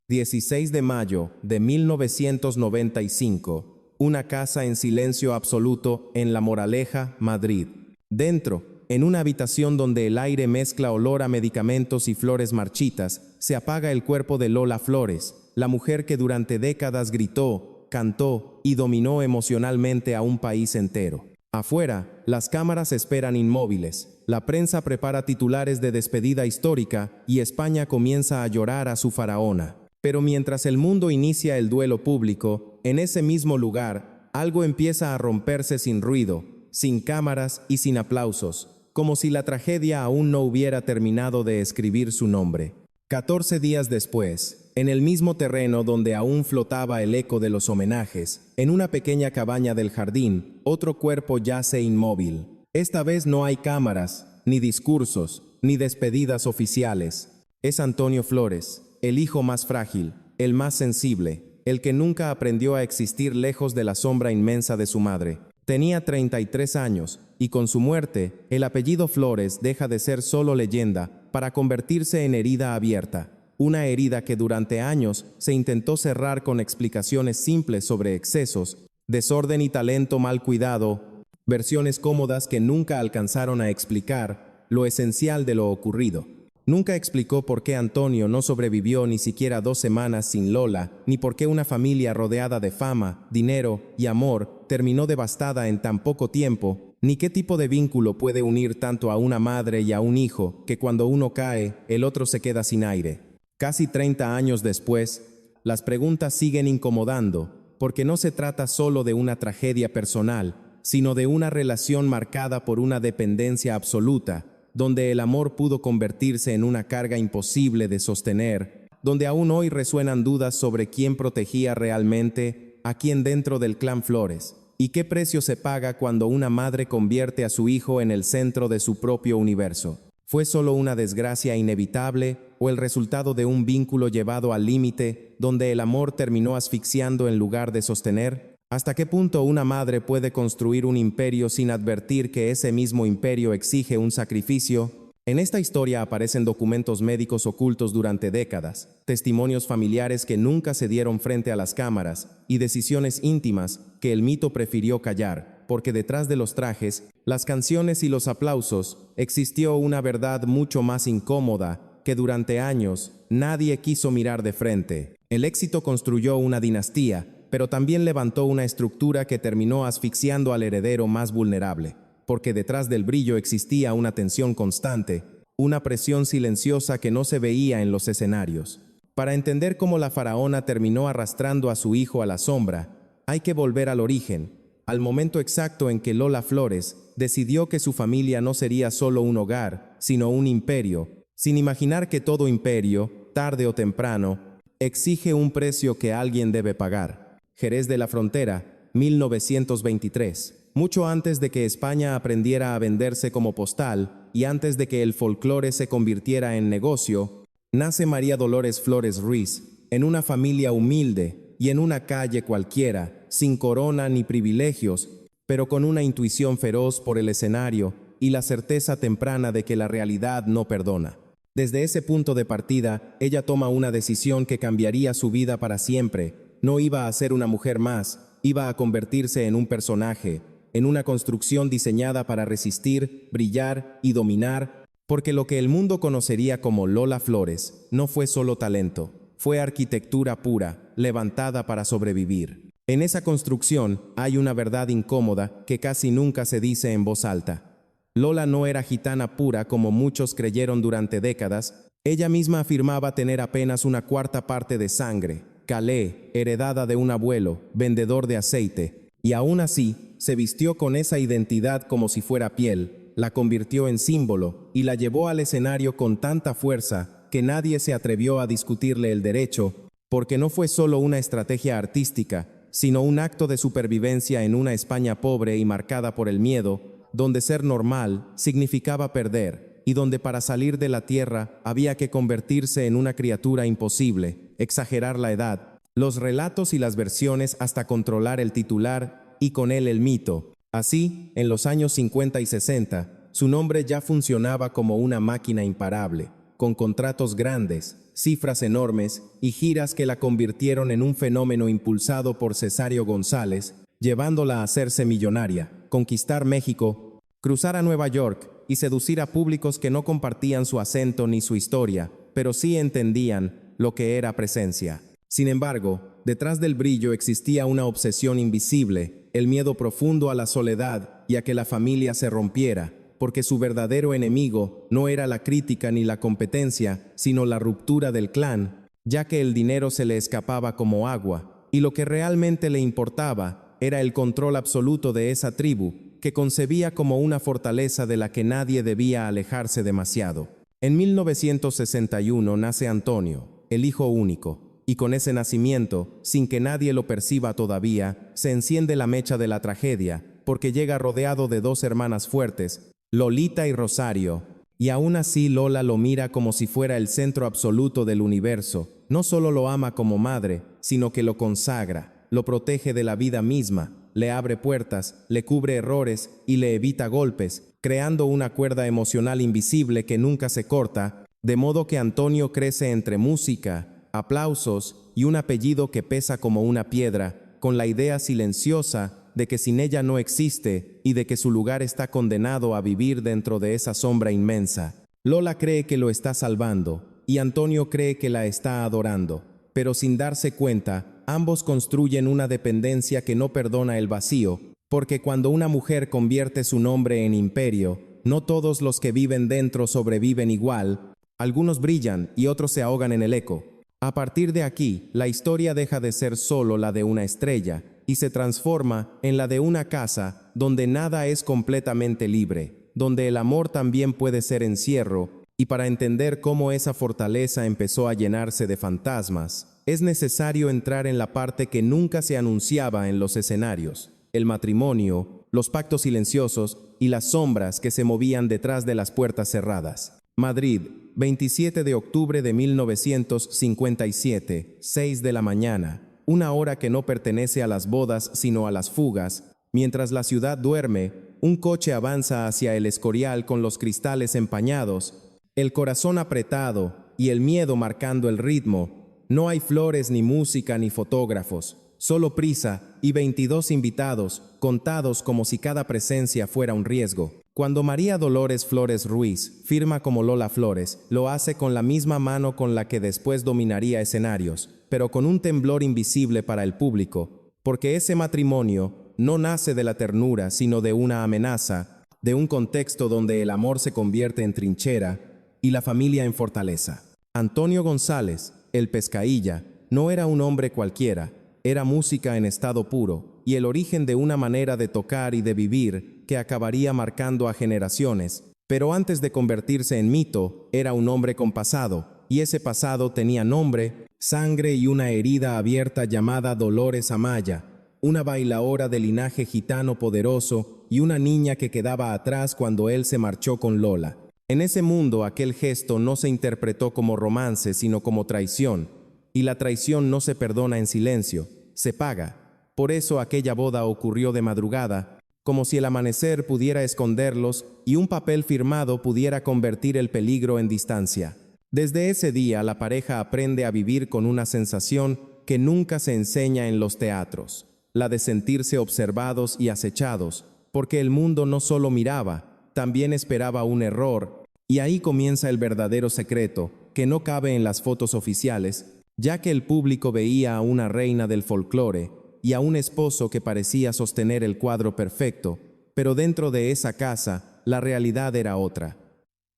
16 de mayo de 1995. Una casa en silencio absoluto en La Moraleja, Madrid. Dentro, en una habitación donde el aire mezcla olor a medicamentos y flores marchitas, se apaga el cuerpo de Lola Flores, la mujer que durante décadas gritó, cantó y dominó emocionalmente a un país entero. Afuera, las cámaras esperan inmóviles, la prensa prepara titulares de despedida histórica y España comienza a llorar a su faraona. Pero mientras el mundo inicia el duelo público, en ese mismo lugar, algo empieza a romperse sin ruido, sin cámaras y sin aplausos, como si la tragedia aún no hubiera terminado de escribir su nombre. 14 días después, en el mismo terreno donde aún flotaba el eco de los homenajes, en una pequeña cabaña del jardín, otro cuerpo yace inmóvil. Esta vez no hay cámaras, ni discursos, ni despedidas oficiales. Es Antonio Flores, el hijo más frágil, el más sensible, el que nunca aprendió a existir lejos de la sombra inmensa de su madre. Tenía 33 años, y con su muerte, el apellido Flores deja de ser solo leyenda para convertirse en herida abierta. Una herida que durante años se intentó cerrar con explicaciones simples sobre excesos, desorden y talento mal cuidado, versiones cómodas que nunca alcanzaron a explicar lo esencial de lo ocurrido. Nunca explicó por qué Antonio no sobrevivió ni siquiera 2 semanas sin Lola, ni por qué una familia rodeada de fama, dinero y amor terminó devastada en tan poco tiempo, ni qué tipo de vínculo puede unir tanto a una madre y a un hijo que cuando uno cae, el otro se queda sin aire. Casi 30 años después, las preguntas siguen incomodando, porque no se trata solo de una tragedia personal, sino de una relación marcada por una dependencia absoluta, donde el amor pudo convertirse en una carga imposible de sostener, donde aún hoy resuenan dudas sobre quién protegía realmente a quién dentro del clan Flores, y qué precio se paga cuando una madre convierte a su hijo en el centro de su propio universo. ¿Fue solo una desgracia inevitable o el resultado de un vínculo llevado al límite, donde el amor terminó asfixiando en lugar de sostener? ¿Hasta qué punto una madre puede construir un imperio sin advertir que ese mismo imperio exige un sacrificio? En esta historia aparecen documentos médicos ocultos durante décadas, testimonios familiares que nunca se dieron frente a las cámaras y decisiones íntimas que el mito prefirió callar, porque detrás de los trajes, las canciones y los aplausos existió una verdad mucho más incómoda que durante años nadie quiso mirar de frente. El éxito construyó una dinastía, pero también levantó una estructura que terminó asfixiando al heredero más vulnerable, porque detrás del brillo existía una tensión constante, una presión silenciosa que no se veía en los escenarios. Para entender cómo la faraona terminó arrastrando a su hijo a la sombra, hay que volver al origen, al momento exacto en que Lola Flores decidió que su familia no sería solo un hogar, sino un imperio, sin imaginar que todo imperio, tarde o temprano, exige un precio que alguien debe pagar. Jerez de la Frontera, 1923. Mucho antes de que España aprendiera a venderse como postal y antes de que el folclore se convirtiera en negocio, nace María Dolores Flores Ruiz, en una familia humilde y en una calle cualquiera, sin corona ni privilegios, pero con una intuición feroz por el escenario y la certeza temprana de que la realidad no perdona. Desde ese punto de partida, ella toma una decisión que cambiaría su vida para siempre. No iba a ser una mujer más, iba a convertirse en un personaje, en una construcción diseñada para resistir, brillar y dominar, porque lo que el mundo conocería como Lola Flores no fue solo talento, fue arquitectura pura, levantada para sobrevivir. En esa construcción hay una verdad incómoda que casi nunca se dice en voz alta. Lola no era gitana pura como muchos creyeron durante décadas, ella misma afirmaba tener apenas una cuarta parte de sangre, calé, heredada de un abuelo, vendedor de aceite, y aún así se vistió con esa identidad como si fuera piel, la convirtió en símbolo y la llevó al escenario con tanta fuerza que nadie se atrevió a discutirle el derecho, porque no fue solo una estrategia artística, sino un acto de supervivencia en una España pobre y marcada por el miedo, donde ser normal significaba perder, y donde para salir de la tierra había que convertirse en una criatura imposible, exagerar la edad, los relatos y las versiones hasta controlar el titular y con él el mito. Así, en los años 50 y 60, su nombre ya funcionaba como una máquina imparable, con contratos grandes, cifras enormes y giras que la convirtieron en un fenómeno impulsado por Cesario González, llevándola a hacerse millonaria, conquistar México, cruzar a Nueva York y seducir a públicos que no compartían su acento ni su historia, pero sí entendían lo que era presencia. Sin embargo, detrás del brillo existía una obsesión invisible, el miedo profundo a la soledad y a que la familia se rompiera, porque su verdadero enemigo no era la crítica ni la competencia, sino la ruptura del clan, ya que el dinero se le escapaba como agua, y lo que realmente le importaba era el control absoluto de esa tribu, que concebía como una fortaleza de la que nadie debía alejarse demasiado. En 1961 nace Antonio, el hijo único, y con ese nacimiento, sin que nadie lo perciba todavía, se enciende la mecha de la tragedia, porque llega rodeado de dos hermanas fuertes, Lolita y Rosario, y aún así Lola lo mira como si fuera el centro absoluto del universo. No solo lo ama como madre, sino que lo consagra, lo protege de la vida misma, le abre puertas, le cubre errores y le evita golpes, creando una cuerda emocional invisible que nunca se corta, de modo que Antonio crece entre música, aplausos y un apellido que pesa como una piedra, con la idea silenciosa de que sin ella no existe y de que su lugar está condenado a vivir dentro de esa sombra inmensa. Lola cree que lo está salvando y Antonio cree que la está adorando, pero sin darse cuenta, ambos construyen una dependencia que no perdona el vacío, porque cuando una mujer convierte su nombre en imperio, no todos los que viven dentro sobreviven igual, algunos brillan y otros se ahogan en el eco. A partir de aquí, la historia deja de ser solo la de una estrella, y se transforma en la de una casa donde nada es completamente libre, donde el amor también puede ser encierro, y para entender cómo esa fortaleza empezó a llenarse de fantasmas, es necesario entrar en la parte que nunca se anunciaba en los escenarios, el matrimonio, los pactos silenciosos y las sombras que se movían detrás de las puertas cerradas. Madrid, 27 de octubre de 1957, 6 de la mañana. Una hora que no pertenece a las bodas sino a las fugas. Mientras la ciudad duerme, un coche avanza hacia el Escorial con los cristales empañados, el corazón apretado y el miedo marcando el ritmo. No hay flores, ni música, ni fotógrafos, solo prisa y 22 invitados, contados como si cada presencia fuera un riesgo. Cuando María Dolores Flores Ruiz firma como Lola Flores, lo hace con la misma mano con la que después dominaría escenarios, pero con un temblor invisible para el público, porque ese matrimonio no nace de la ternura, sino de una amenaza, de un contexto donde el amor se convierte en trinchera y la familia en fortaleza. Antonio González, el Pescailla, no era un hombre cualquiera, era música en estado puro, y el origen de una manera de tocar y de vivir que acabaría marcando a generaciones. Pero antes de convertirse en mito, era un hombre con pasado, y ese pasado tenía nombre, sangre y una herida abierta llamada Dolores Amaya, una bailaora de linaje gitano poderoso y una niña que quedaba atrás cuando él se marchó con Lola. En ese mundo aquel gesto no se interpretó como romance, sino como traición, y la traición no se perdona en silencio, se paga. Por eso aquella boda ocurrió de madrugada, como si el amanecer pudiera esconderlos y un papel firmado pudiera convertir el peligro en distancia. Desde ese día la pareja aprende a vivir con una sensación que nunca se enseña en los teatros, la de sentirse observados y acechados, porque el mundo no solo miraba, también esperaba un error, y ahí comienza el verdadero secreto, que no cabe en las fotos oficiales, ya que el público veía a una reina del folclore y a un esposo que parecía sostener el cuadro perfecto, pero dentro de esa casa la realidad era otra.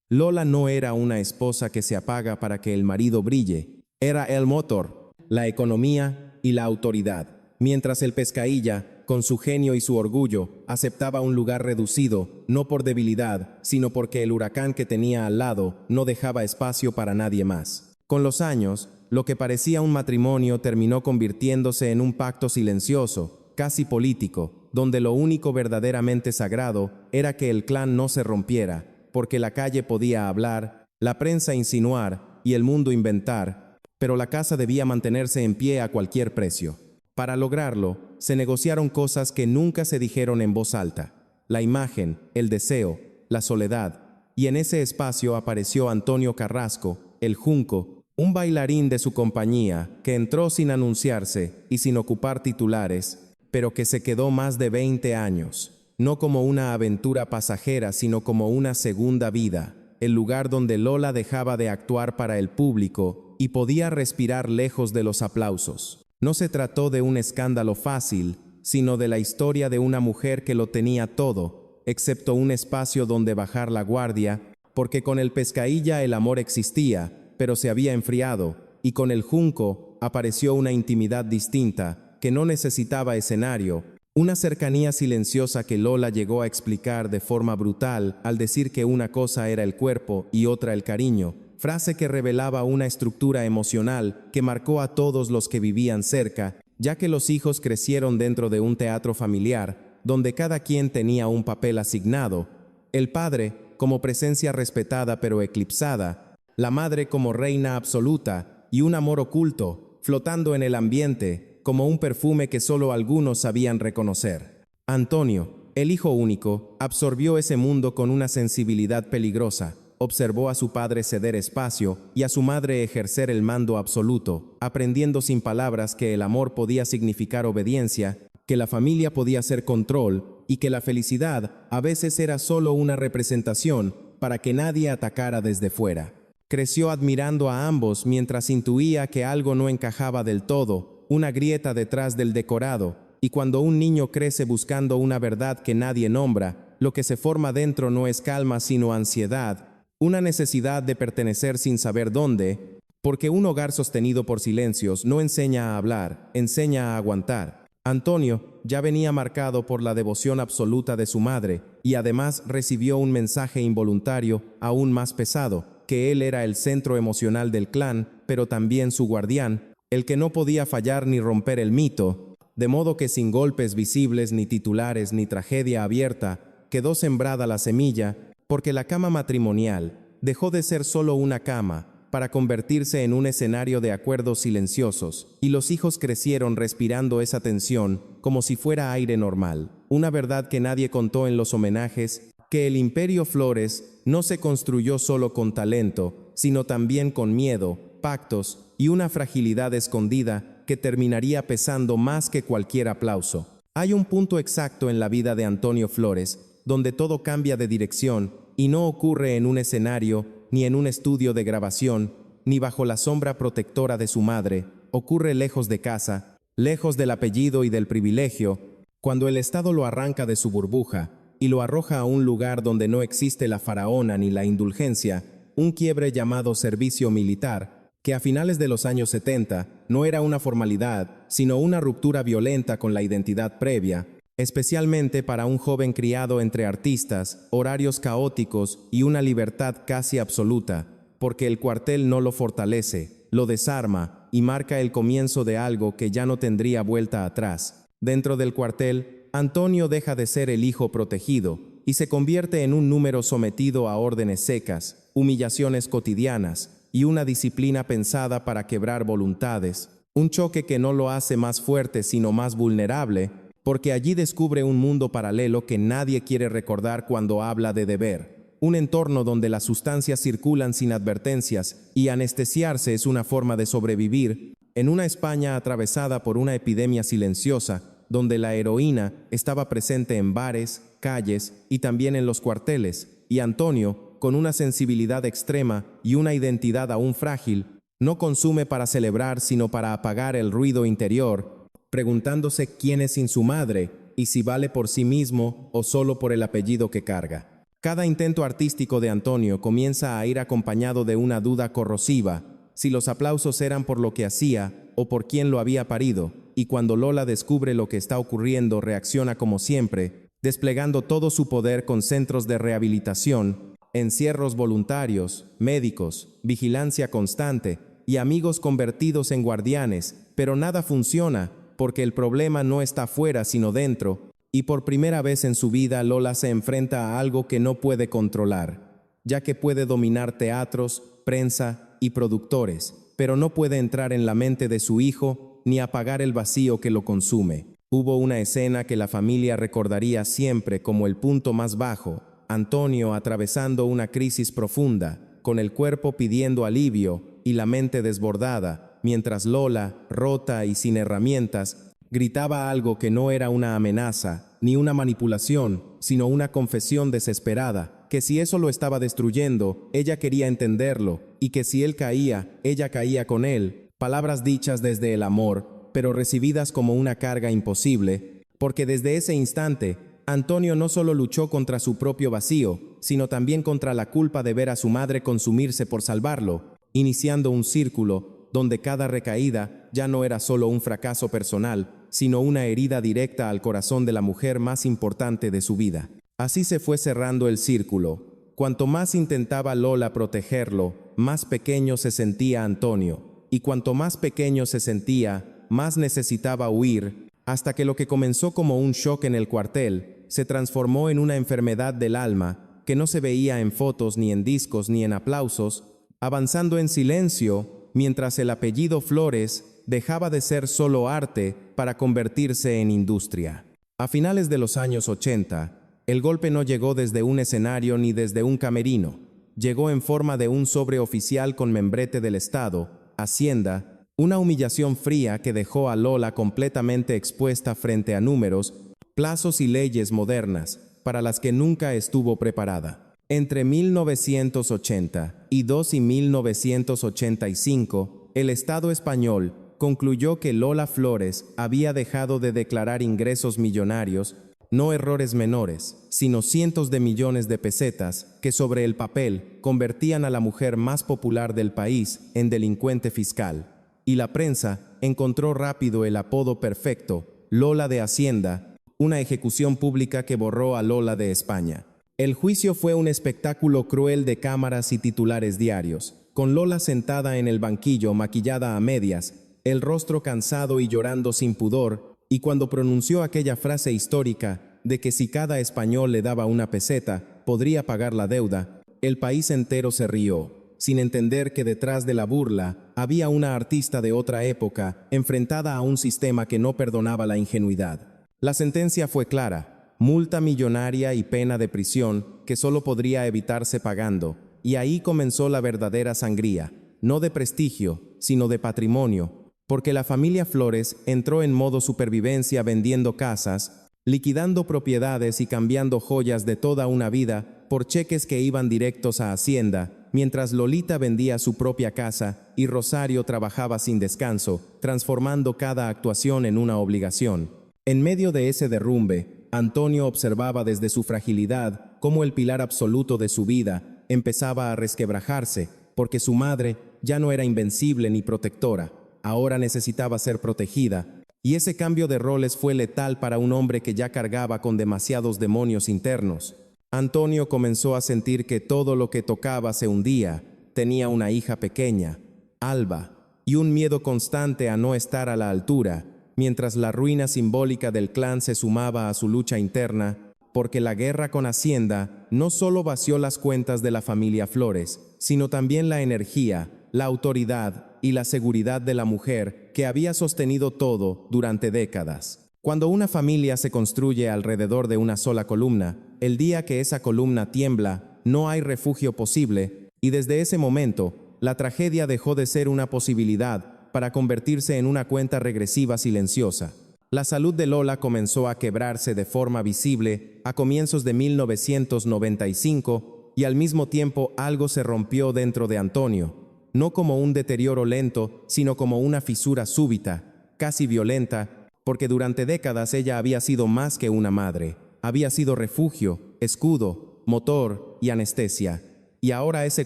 Lola no era una esposa que se apaga para que el marido brille, era el motor, la economía y la autoridad, mientras el Pescailla, con su genio y su orgullo, aceptaba un lugar reducido, no por debilidad, sino porque el huracán que tenía al lado no dejaba espacio para nadie más. Con los años, lo que parecía un matrimonio terminó convirtiéndose en un pacto silencioso, casi político, donde lo único verdaderamente sagrado era que el clan no se rompiera, porque la calle podía hablar, la prensa insinuar y el mundo inventar, pero la casa debía mantenerse en pie a cualquier precio. Para lograrlo, se negociaron cosas que nunca se dijeron en voz alta: la imagen, el deseo, la soledad, y en ese espacio apareció Antonio Carrasco, el Junco, Un bailarín de su compañía, que entró sin anunciarse y sin ocupar titulares, pero que se quedó más de 20 años, no como una aventura pasajera, sino como una segunda vida, el lugar donde Lola dejaba de actuar para el público y podía respirar lejos de los aplausos. No se trató de un escándalo fácil, sino de la historia de una mujer que lo tenía todo, excepto un espacio donde bajar la guardia, porque con el Pescailla el amor existía, pero se había enfriado, y con el Junco apareció una intimidad distinta, que no necesitaba escenario, una cercanía silenciosa que Lola llegó a explicar de forma brutal al decir que una cosa era el cuerpo y otra el cariño, frase que revelaba una estructura emocional que marcó a todos los que vivían cerca, ya que los hijos crecieron dentro de un teatro familiar, donde cada quien tenía un papel asignado, el padre como presencia respetada pero eclipsada, la madre como reina absoluta y un amor oculto, flotando en el ambiente, como un perfume que solo algunos sabían reconocer. Antonio, el hijo único, absorbió ese mundo con una sensibilidad peligrosa. Observó a su padre ceder espacio y a su madre ejercer el mando absoluto, aprendiendo sin palabras que el amor podía significar obediencia, que la familia podía ser control y que la felicidad a veces era solo una representación para que nadie atacara desde fuera. Creció admirando a ambos mientras intuía que algo no encajaba del todo, una grieta detrás del decorado, y cuando un niño crece buscando una verdad que nadie nombra, lo que se forma dentro no es calma sino ansiedad, una necesidad de pertenecer sin saber dónde, porque un hogar sostenido por silencios no enseña a hablar, enseña a aguantar. Antonio ya venía marcado por la devoción absoluta de su madre, y además recibió un mensaje involuntario aún más pesado, que él era el centro emocional del clan, pero también su guardián, el que no podía fallar ni romper el mito, de modo que sin golpes visibles, ni titulares, ni tragedia abierta, quedó sembrada la semilla, porque la cama matrimonial dejó de ser solo una cama, para convertirse en un escenario de acuerdos silenciosos, y los hijos crecieron respirando esa tensión como si fuera aire normal, una verdad que nadie contó en los homenajes, que el Imperio Flores no se construyó solo con talento, sino también con miedo, pactos y una fragilidad escondida que terminaría pesando más que cualquier aplauso. Hay un punto exacto en la vida de Antonio Flores, donde todo cambia de dirección y no ocurre en un escenario, ni en un estudio de grabación, ni bajo la sombra protectora de su madre, ocurre lejos de casa, lejos del apellido y del privilegio, cuando el Estado lo arranca de su burbuja y lo arroja a un lugar donde no existe la faraona ni la indulgencia, un quiebre llamado servicio militar, que a finales de los años 70 no era una formalidad, sino una ruptura violenta con la identidad previa, especialmente para un joven criado entre artistas, horarios caóticos y una libertad casi absoluta, porque el cuartel no lo fortalece, lo desarma y marca el comienzo de algo que ya no tendría vuelta atrás. Dentro del cuartel, Antonio deja de ser el hijo protegido y se convierte en un número sometido a órdenes secas, humillaciones cotidianas y una disciplina pensada para quebrar voluntades, un choque que no lo hace más fuerte sino más vulnerable, porque allí descubre un mundo paralelo que nadie quiere recordar cuando habla de deber, un entorno donde las sustancias circulan sin advertencias y anestesiarse es una forma de sobrevivir, en una España atravesada por una epidemia silenciosa, donde la heroína estaba presente en bares, calles y también en los cuarteles, y Antonio, con una sensibilidad extrema y una identidad aún frágil, no consume para celebrar sino para apagar el ruido interior, preguntándose quién es sin su madre y si vale por sí mismo o solo por el apellido que carga. Cada intento artístico de Antonio comienza a ir acompañado de una duda corrosiva, si los aplausos eran por lo que hacía o por quién lo había parido, y cuando Lola descubre lo que está ocurriendo reacciona como siempre, desplegando todo su poder con centros de rehabilitación, encierros voluntarios, médicos, vigilancia constante y amigos convertidos en guardianes, pero nada funciona porque el problema no está fuera sino dentro, y por primera vez en su vida Lola se enfrenta a algo que no puede controlar, ya que puede dominar teatros, prensa y productores, pero no puede entrar en la mente de su hijo ni apagar el vacío que lo consume. Hubo una escena que la familia recordaría siempre como el punto más bajo, Antonio atravesando una crisis profunda, con el cuerpo pidiendo alivio y la mente desbordada, mientras Lola, rota y sin herramientas, gritaba algo que no era una amenaza, ni una manipulación, sino una confesión desesperada, que si eso lo estaba destruyendo, ella quería entenderlo, y que si él caía, ella caía con él. Palabras dichas desde el amor, pero recibidas como una carga imposible, porque desde ese instante, Antonio no solo luchó contra su propio vacío, sino también contra la culpa de ver a su madre consumirse por salvarlo, iniciando un círculo donde cada recaída ya no era solo un fracaso personal, sino una herida directa al corazón de la mujer más importante de su vida. Así se fue cerrando el círculo. Cuanto más intentaba Lola protegerlo, más pequeño se sentía Antonio, y cuanto más pequeño se sentía, más necesitaba huir, hasta que lo que comenzó como un shock en el cuartel se transformó en una enfermedad del alma que no se veía en fotos, ni en discos, ni en aplausos, avanzando en silencio mientras el apellido Flores dejaba de ser solo arte para convertirse en industria. A finales de los años 80, el golpe no llegó desde un escenario ni desde un camerino. Llegó en forma de un sobreoficial con membrete del Estado, Hacienda, una humillación fría que dejó a Lola completamente expuesta frente a números, plazos y leyes modernas, para las que nunca estuvo preparada. Entre 1982 y 1985, el Estado español concluyó que Lola Flores había dejado de declarar ingresos millonarios, no errores menores, sino cientos de millones de pesetas que sobre el papel convertían a la mujer más popular del país en delincuente fiscal. Y la prensa encontró rápido el apodo perfecto, Lola de Hacienda, una ejecución pública que borró a Lola de España. El juicio fue un espectáculo cruel de cámaras y titulares diarios, con Lola sentada en el banquillo maquillada a medias, el rostro cansado y llorando sin pudor, y cuando pronunció aquella frase histórica de que si cada español le daba una peseta, podría pagar la deuda, el país entero se rió, sin entender que detrás de la burla había una artista de otra época enfrentada a un sistema que no perdonaba la ingenuidad. La sentencia fue clara, multa millonaria y pena de prisión que solo podría evitarse pagando, y ahí comenzó la verdadera sangría, no de prestigio, sino de patrimonio, porque la familia Flores entró en modo supervivencia vendiendo casas, liquidando propiedades y cambiando joyas de toda una vida por cheques que iban directos a Hacienda, mientras Lolita vendía su propia casa y Rosario trabajaba sin descanso, transformando cada actuación en una obligación. En medio de ese derrumbe, Antonio observaba desde su fragilidad cómo el pilar absoluto de su vida empezaba a resquebrajarse, porque su madre ya no era invencible ni protectora, ahora necesitaba ser protegida, y ese cambio de roles fue letal para un hombre que ya cargaba con demasiados demonios internos. Antonio comenzó a sentir que todo lo que tocaba se hundía. Tenía una hija pequeña, Alba, y un miedo constante a no estar a la altura, mientras la ruina simbólica del clan se sumaba a su lucha interna, porque la guerra con Hacienda no solo vació las cuentas de la familia Flores, sino también la energía, la autoridad y la seguridad de la mujer que había sostenido todo durante décadas. Cuando una familia se construye alrededor de una sola columna, el día que esa columna tiembla, no hay refugio posible, y desde ese momento, la tragedia dejó de ser una posibilidad para convertirse en una cuenta regresiva silenciosa. La salud de Lola comenzó a quebrarse de forma visible a comienzos de 1995 y al mismo tiempo algo se rompió dentro de Antonio, no como un deterioro lento, sino como una fisura súbita, casi violenta, porque durante décadas ella había sido más que una madre, había sido refugio, escudo, motor y anestesia, y ahora ese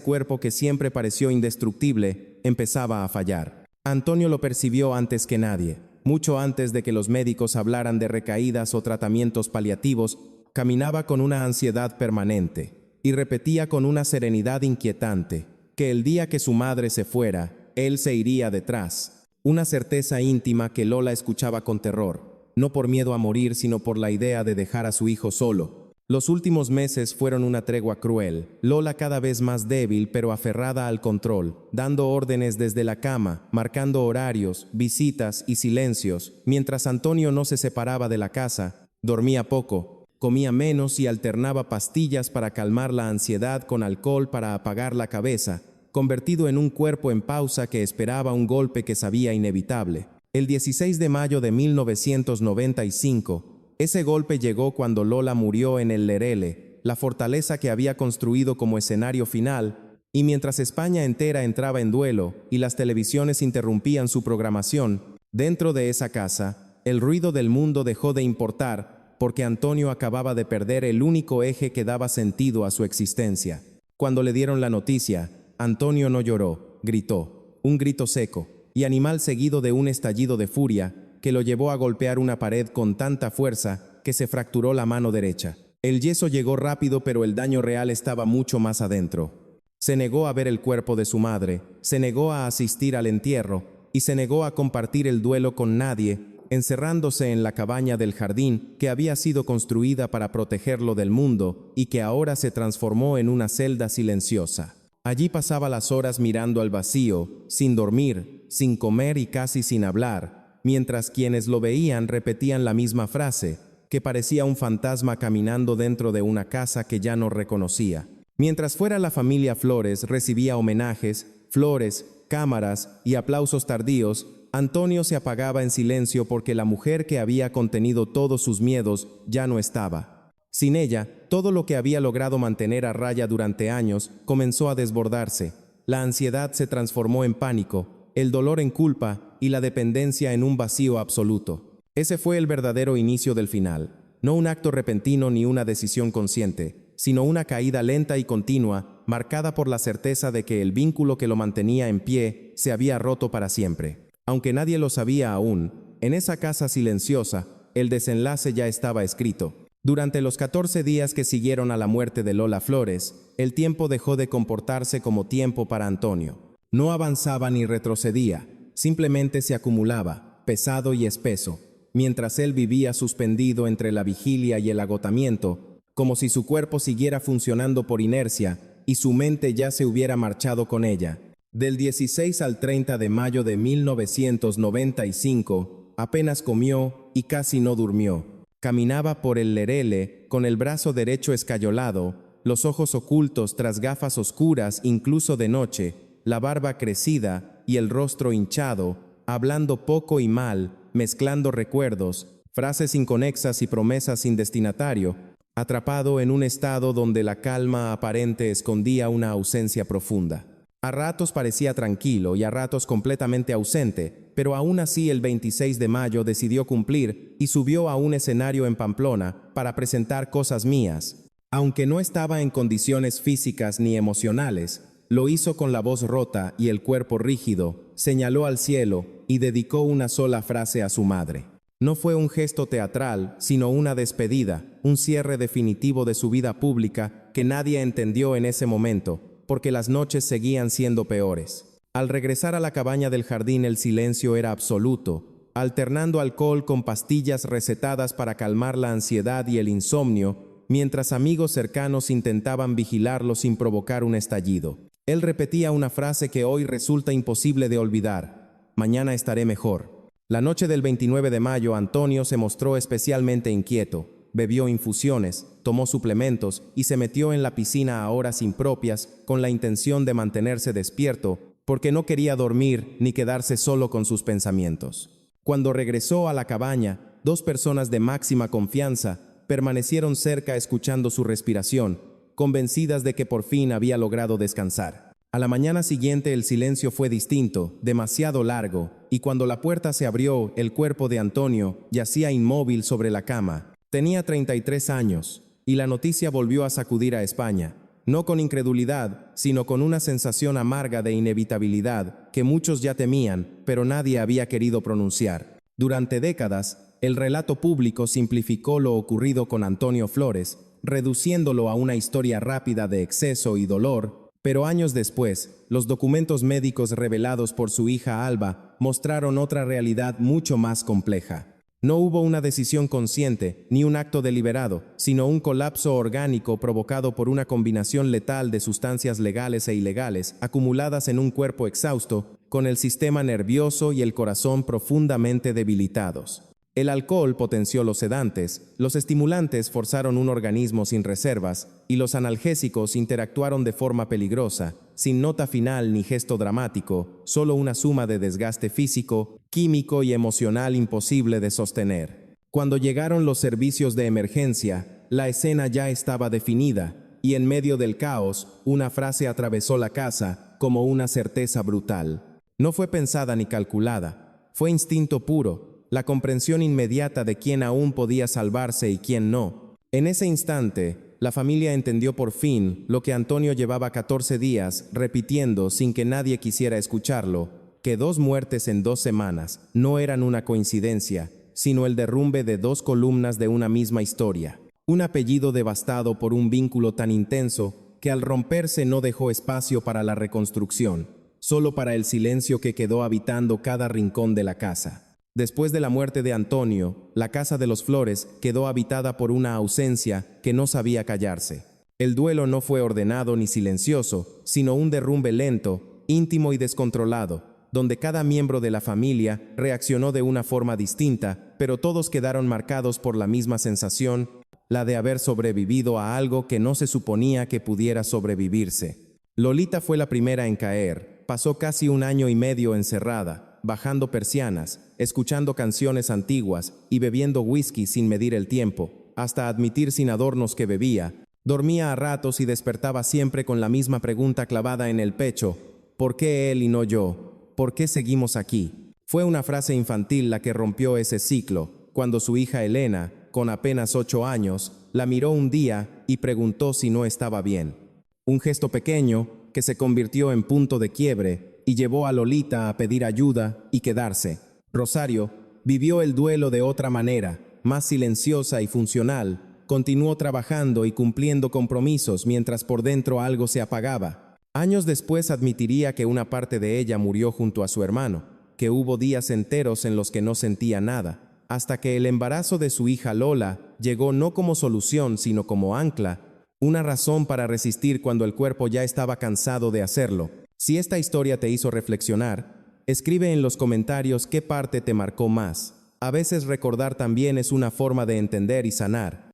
cuerpo que siempre pareció indestructible empezaba a fallar. Antonio lo percibió antes que nadie, mucho antes de que los médicos hablaran de recaídas o tratamientos paliativos. Caminaba con una ansiedad permanente y repetía con una serenidad inquietante que el día que su madre se fuera, él se iría detrás. Una certeza íntima que Lola escuchaba con terror, no por miedo a morir, sino por la idea de dejar a su hijo solo. Los últimos meses fueron una tregua cruel, Lola cada vez más débil pero aferrada al control, dando órdenes desde la cama, marcando horarios, visitas y silencios, mientras Antonio no se separaba de la casa, dormía poco, comía menos y alternaba pastillas para calmar la ansiedad con alcohol para apagar la cabeza, convertido en un cuerpo en pausa que esperaba un golpe que sabía inevitable. El 16 de mayo de 1995, ese golpe llegó cuando Lola murió en el Lerele, la fortaleza que había construido como escenario final, y mientras España entera entraba en duelo y las televisiones interrumpían su programación, dentro de esa casa, el ruido del mundo dejó de importar, porque Antonio acababa de perder el único eje que daba sentido a su existencia. Cuando le dieron la noticia, Antonio no lloró, gritó, un grito seco y animal seguido de un estallido de furia que lo llevó a golpear una pared con tanta fuerza que se fracturó la mano derecha. El yeso llegó rápido, pero el daño real estaba mucho más adentro. Se negó a ver el cuerpo de su madre, se negó a asistir al entierro y se negó a compartir el duelo con nadie, encerrándose en la cabaña del jardín que había sido construida para protegerlo del mundo y que ahora se transformó en una celda silenciosa. Allí pasaba las horas mirando al vacío, sin dormir, sin comer y casi sin hablar, mientras quienes lo veían repetían la misma frase, que parecía un fantasma caminando dentro de una casa que ya no reconocía. Mientras fuera la familia Flores recibía homenajes, flores, cámaras y aplausos tardíos, Antonio se apagaba en silencio porque la mujer que había contenido todos sus miedos ya no estaba. Sin ella, todo lo que había logrado mantener a raya durante años comenzó a desbordarse. La ansiedad se transformó en pánico, el dolor en culpa y la dependencia en un vacío absoluto. Ese fue el verdadero inicio del final. No un acto repentino ni una decisión consciente, sino una caída lenta y continua, marcada por la certeza de que el vínculo que lo mantenía en pie se había roto para siempre. Aunque nadie lo sabía aún, en esa casa silenciosa, el desenlace ya estaba escrito. Durante los 14 días que siguieron a la muerte de Lola Flores, el tiempo dejó de comportarse como tiempo para Antonio. No avanzaba ni retrocedía, simplemente se acumulaba, pesado y espeso, mientras él vivía suspendido entre la vigilia y el agotamiento, como si su cuerpo siguiera funcionando por inercia y su mente ya se hubiera marchado con ella. Del 16 al 30 de mayo de 1995, apenas comió y casi no durmió. Caminaba por el Lerele con el brazo derecho escayolado, los ojos ocultos tras gafas oscuras incluso de noche, la barba crecida y el rostro hinchado, hablando poco y mal, mezclando recuerdos, frases inconexas y promesas sin destinatario, atrapado en un estado donde la calma aparente escondía una ausencia profunda. A ratos parecía tranquilo y a ratos completamente ausente, pero aún así el 26 de mayo decidió cumplir y subió a un escenario en Pamplona para presentar Cosas Mías. Aunque no estaba en condiciones físicas ni emocionales, lo hizo con la voz rota y el cuerpo rígido, señaló al cielo y dedicó una sola frase a su madre. No fue un gesto teatral, sino una despedida, un cierre definitivo de su vida pública que nadie entendió en ese momento, porque las noches seguían siendo peores. Al regresar a la cabaña del jardín el silencio era absoluto, alternando alcohol con pastillas recetadas para calmar la ansiedad y el insomnio, mientras amigos cercanos intentaban vigilarlo sin provocar un estallido. Él repetía una frase que hoy resulta imposible de olvidar: mañana estaré mejor. La noche del 29 de mayo Antonio se mostró especialmente inquieto. Bebió infusiones, tomó suplementos y se metió en la piscina a horas impropias con la intención de mantenerse despierto, porque no quería dormir ni quedarse solo con sus pensamientos. Cuando regresó a la cabaña, 2 personas de máxima confianza permanecieron cerca escuchando su respiración, convencidas de que por fin había logrado descansar. A la mañana siguiente el silencio fue distinto, demasiado largo, y cuando la puerta se abrió, el cuerpo de Antonio yacía inmóvil sobre la cama. Tenía 33 años, y la noticia volvió a sacudir a España, no con incredulidad, sino con una sensación amarga de inevitabilidad que muchos ya temían, pero nadie había querido pronunciar. Durante décadas, el relato público simplificó lo ocurrido con Antonio Flores, reduciéndolo a una historia rápida de exceso y dolor, pero años después, los documentos médicos revelados por su hija Alba mostraron otra realidad mucho más compleja. No hubo una decisión consciente, ni un acto deliberado, sino un colapso orgánico provocado por una combinación letal de sustancias legales e ilegales, acumuladas en un cuerpo exhausto, con el sistema nervioso y el corazón profundamente debilitados. El alcohol potenció los sedantes, los estimulantes forzaron un organismo sin reservas y los analgésicos interactuaron de forma peligrosa, sin nota final ni gesto dramático, solo una suma de desgaste físico, químico y emocional imposible de sostener. Cuando llegaron los servicios de emergencia, la escena ya estaba definida y en medio del caos, una frase atravesó la casa como una certeza brutal. No fue pensada ni calculada, fue instinto puro. La comprensión inmediata de quién aún podía salvarse y quién no. En ese instante, la familia entendió por fin lo que Antonio llevaba 14 días repitiendo sin que nadie quisiera escucharlo, que 2 muertes en 2 semanas no eran una coincidencia, sino el derrumbe de 2 columnas de una misma historia. Un apellido devastado por un vínculo tan intenso que al romperse no dejó espacio para la reconstrucción, solo para el silencio que quedó habitando cada rincón de la casa. Después de la muerte de Antonio, la casa de los Flores quedó habitada por una ausencia que no sabía callarse. El duelo no fue ordenado ni silencioso, sino un derrumbe lento, íntimo y descontrolado, donde cada miembro de la familia reaccionó de una forma distinta, pero todos quedaron marcados por la misma sensación, la de haber sobrevivido a algo que no se suponía que pudiera sobrevivirse. Lolita fue la primera en caer, pasó casi 1 año y medio encerrada, bajando persianas, escuchando canciones antiguas y bebiendo whisky sin medir el tiempo, hasta admitir sin adornos que bebía. Dormía a ratos y despertaba siempre con la misma pregunta clavada en el pecho: ¿por qué él y no yo? ¿Por qué seguimos aquí? Fue una frase infantil la que rompió ese ciclo, cuando su hija Elena, con apenas 8 años, la miró un día y preguntó si no estaba bien. Un gesto pequeño que se convirtió en punto de quiebre y llevó a Lolita a pedir ayuda y quedarse. Rosario vivió el duelo de otra manera, más silenciosa y funcional. Continuó trabajando y cumpliendo compromisos mientras por dentro algo se apagaba. Años después admitiría que una parte de ella murió junto a su hermano, que hubo días enteros en los que no sentía nada, hasta que el embarazo de su hija Lola llegó no como solución sino como ancla, una razón para resistir cuando el cuerpo ya estaba cansado de hacerlo. Si esta historia te hizo reflexionar, escribe en los comentarios qué parte te marcó más. A veces recordar también es una forma de entender y sanar.